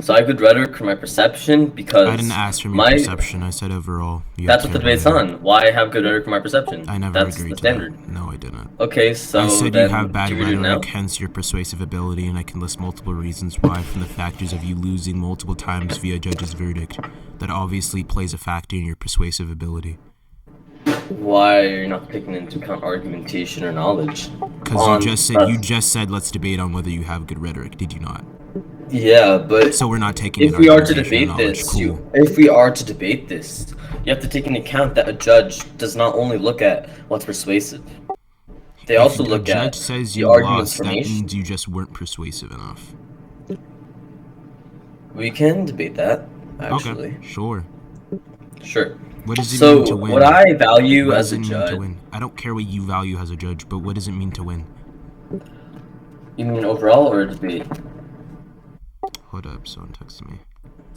So I have good rhetoric for my perception because I didn't ask from your perception. I said overall. That's what the debate's on. Why I have good rhetoric for my perception? I never That's agreed the to standard. That. No, I didn't. Okay, so I said then you have bad do it now? rhetoric, hence your persuasive ability, and I can list multiple reasons why from the factors of you losing multiple times via judge's verdict. That obviously plays a factor in your persuasive ability. Why are you not taking into account argumentation or knowledge? Because you just said let's debate on whether you have good rhetoric. Did you not? Yeah, but so we're not taking. If we are to debate this, if we are to debate this, you have to take into account that a judge does not only look at what's persuasive. They also look at a judge says you lost. That means you just weren't persuasive enough. We can debate that. Actually, okay, sure. What does it mean to win? What I value as a judge, I don't care what you value as a judge, but what does it mean to win? You mean overall or a debate? Hold up, someone texted me.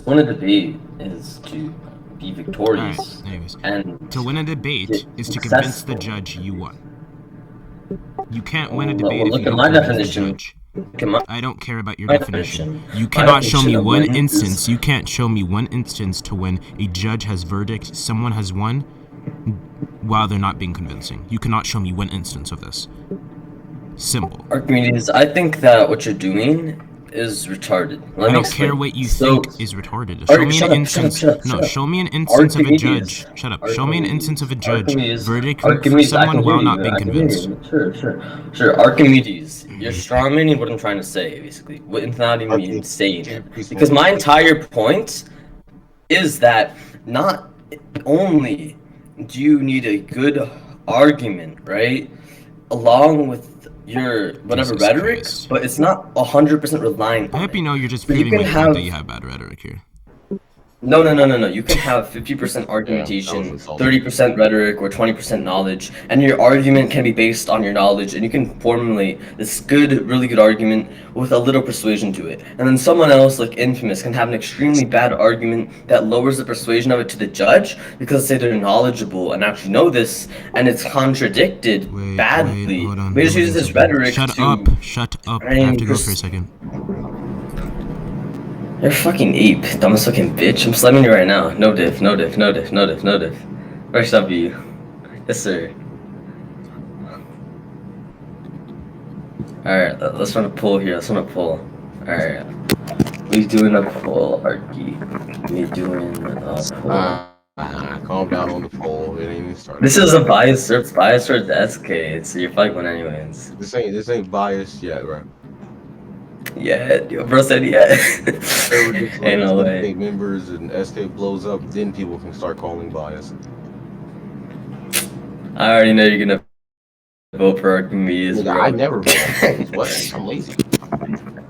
Win a debate is to be victorious. Right, anyways, and to win a debate is to convince the judge you won. You can't win a debate if you don't convince the judge. I don't care about your definition. You cannot show me one instance. You can't show me one instance to when a judge has verdict, someone has won, while they're not being convincing. You cannot show me one instance of this. Simple. Archimedes, I think that what you're doing is retarded. I don't care what you think is retarded. Show me an instance. Show me an instance of a judge. Shut up. Show me an instance of a judge verdict for someone while not being convinced. Sure. Archimedes, you're strawmanning what I'm trying to say, basically. Without even saying it. Because my entire point is that not only do you need a good argument, right, along with your whatever rhetoric, but it's not 100% relying on I hope you know you're just proving my point that you have bad rhetoric here. No. You can have 50% argumentation, 30% rhetoric, or 20% knowledge, and your argument can be based on your knowledge, and you can formulate this really good argument with a little persuasion to it. And then someone else, like Infamous, can have an extremely bad argument that lowers the persuasion of it to the judge because say they're knowledgeable and actually know this, and it's contradicted badly. They just use this rhetoric Shut up. I have to go for a second. You're a fucking ape, dumbest fucking bitch. I'm slamming you right now. No diff. Phresh W. Yes, sir. Alright, let's run a poll here. Alright. We doing a poll, Archie. We doing a poll. Calm down on the poll. It ain't even started. This is a bias. It's biased towards the SK. So you're fighting one anyways. This ain't biased yet, right? Yeah, bro said yeah. Ain't no way. Members and SK blows up, then people can start calling bias. I already know you're gonna vote for Archimedes, bro. I never vote for Archimedes. What? I'm lazy.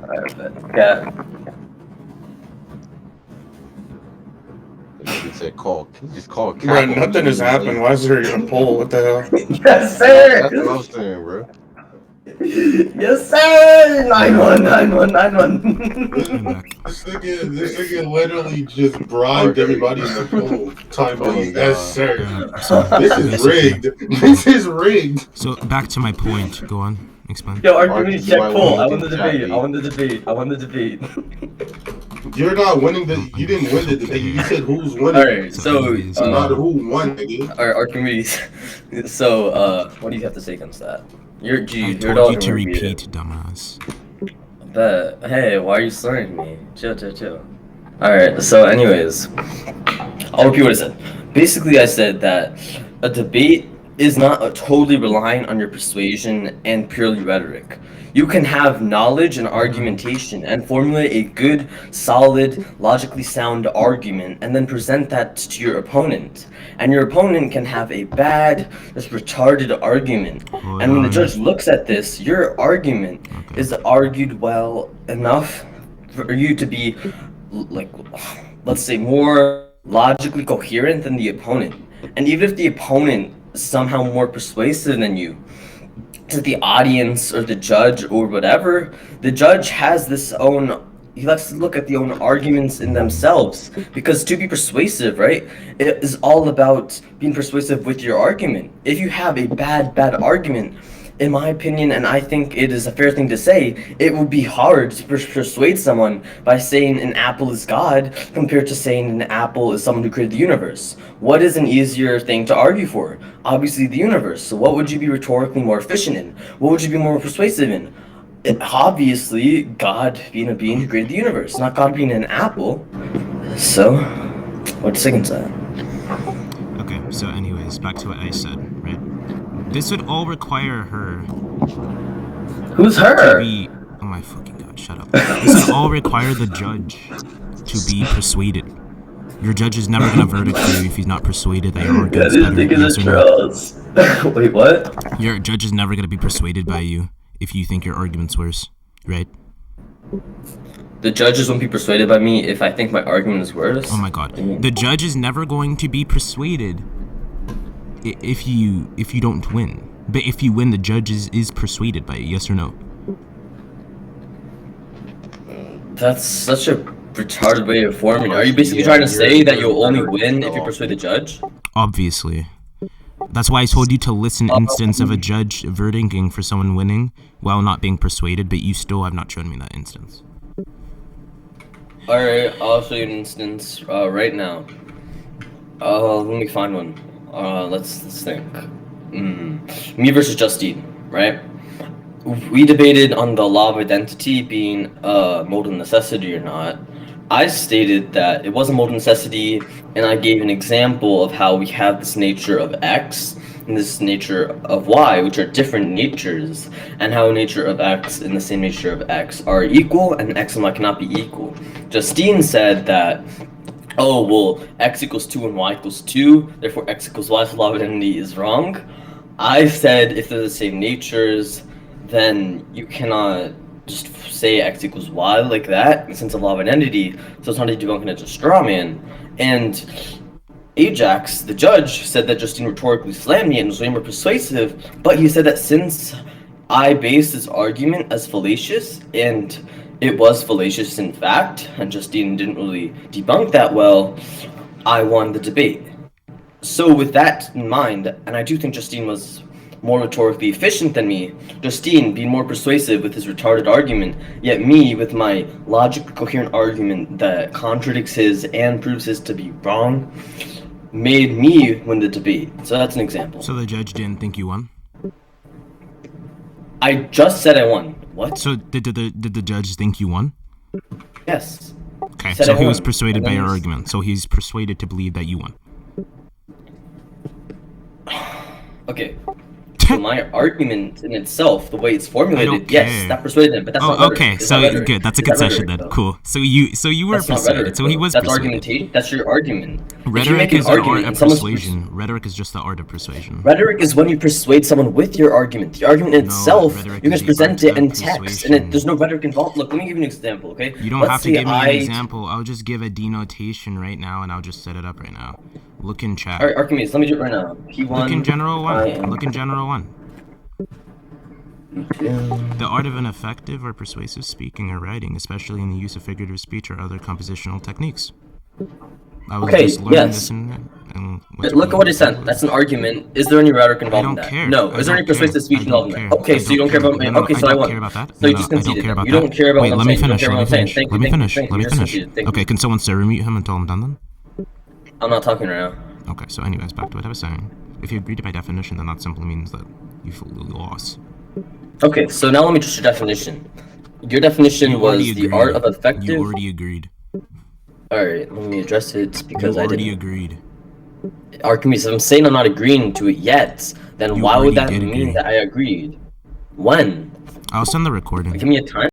Alright, but yeah. He said call. Just call. Bro, nothing has happened. Why is there a poll? What the hell? Yes, sir. That's what I was saying, bro. Yes, sir! 9-1. This nigga literally just bribed everybody in the poll. Time being, yes, sir. This is rigged. So, back to my point. Go on. Explain. Yo, Archimedes, check poll. I won the debate. You're not winning you didn't win the debate. You said who's winning. Alright, so, not who won, nigga. Alright, Archimedes. So, what do you have to say against that? I told you to repeat, dumbass. But, hey, why are you slurring me? Chill. Alright, so anyways, I'll repeat what I said. Basically, I said that a debate is not totally relying on your persuasion and purely rhetoric. You can have knowledge and argumentation and formulate a good, solid, logically sound argument and then present that to your opponent. And your opponent can have a bad, just retarded argument. And when the judge looks at this, your argument is argued well enough for you to be, like, let's say, more logically coherent than the opponent. And even if the opponent is somehow more persuasive than you, to the audience or the judge or whatever, the judge has he likes to look at the own arguments in themselves, because to be persuasive, right, it is all about being persuasive with your argument. If you have a bad argument, in my opinion, and I think it is a fair thing to say, it would be hard to persuade someone by saying an apple is God compared to saying an apple is someone who created the universe. What is an easier thing to argue for? Obviously the universe. So what would you be rhetorically more efficient in? What would you be more persuasive in? Obviously, God being a being who created the universe, not God being an apple. So, what seconds that? Okay, so anyways, back to what I said, right? This would all require her. Who's her? To be. Oh my fucking god! Shut up. This would all require the judge to be persuaded. Your judge is never gonna verdict for you if he's not persuaded that your argument's better. Yes or no. Wait, what? Your judge is never gonna be persuaded by you if you think your argument's worse, right? The judges won't be persuaded by me if I think my argument is worse? Oh my god. The judge is never going to be persuaded if you don't win. But if you win, the judge is persuaded by you, yes or no? That's such a retarded way of forming it. Are you basically trying to say that you'll only win if you persuade the judge? Obviously. That's why I told you to list an instance of a judge verdicting for someone winning while not being persuaded, but you still have not shown me that instance. Alright, I'll show you an instance right now. Let me find one. Let's think. Me versus Justine, right? We debated on the law of identity being a mode of necessity or not. I stated that it was a mode of necessity, and I gave an example of how we have this nature of X and this nature of Y, which are different natures, and how nature of X and the same nature of X are equal, and X and Y cannot be equal. Justine said that, oh, well, X equals 2 and Y equals 2, therefore X equals Y, so law of identity is wrong. I said if they're the same natures, then you cannot just say X equals Y like that in the sense of law of identity, so it's not a debunking, it's a straw man. And Ajax, the judge, said that Justine rhetorically slammed me and was way more persuasive, but he said that since I based this argument as fallacious, and it was fallacious in fact, and Justine didn't really debunk that well, I won the debate. So with that in mind, and I do think Justine was more rhetorically efficient than me, Justine being more persuasive with his retarded argument, yet me with my logical, coherent argument that contradicts his and proves his to be wrong, made me win the debate. So that's an example. So the judge didn't think you won? I just said I won. What? So did the judge think you won? Yes. Okay, so he was persuaded by your argument. So he's persuaded to believe that you won. Okay. So my argument in itself, the way it's formulated, yes, that persuaded him, but that's not rhetoric. Okay, so good. That's a concession then. Cool. So you were persuaded. So he was persuaded. That's argumentation. That's your argument. Rhetoric is the art of persuasion. Rhetoric is just the art of persuasion. Rhetoric is when you persuade someone with your argument. The argument itself, you can present it in text, and there's no rhetoric involved. Look, let me give you an example, okay? You don't have to give me an example. I'll just give a denotation right now, and I'll just set it up right now. Look in chat. Alright, Archimedes, let me do it right now. Look in general 1. Look in general 1. The art of an effective or persuasive speaking or writing, especially in the use of figurative speech or other compositional techniques. I was just learning this and look at what he said. That's an argument. Is there any rhetoric involved in that? Care. No. Is there any persuasive speech involved in that? Okay, so you don't care about me. Okay, so I won. Care about that. So you just conceded. You don't care about what I'm saying. Let me finish. Okay, can someone server mute him until I'm done then? I'm not talking right now. Okay, so anyways, back to what I was saying. If you agree to my definition, then that simply means that you lost. Okay, so now let me just your definition. Your definition was the art of effective... You already agreed. Alright, let me address it because I didn't... You already agreed. Archimedes, if I'm saying I'm not agreeing to it yet, then why would that mean that I agreed? When? I'll send the recording. Give me a time.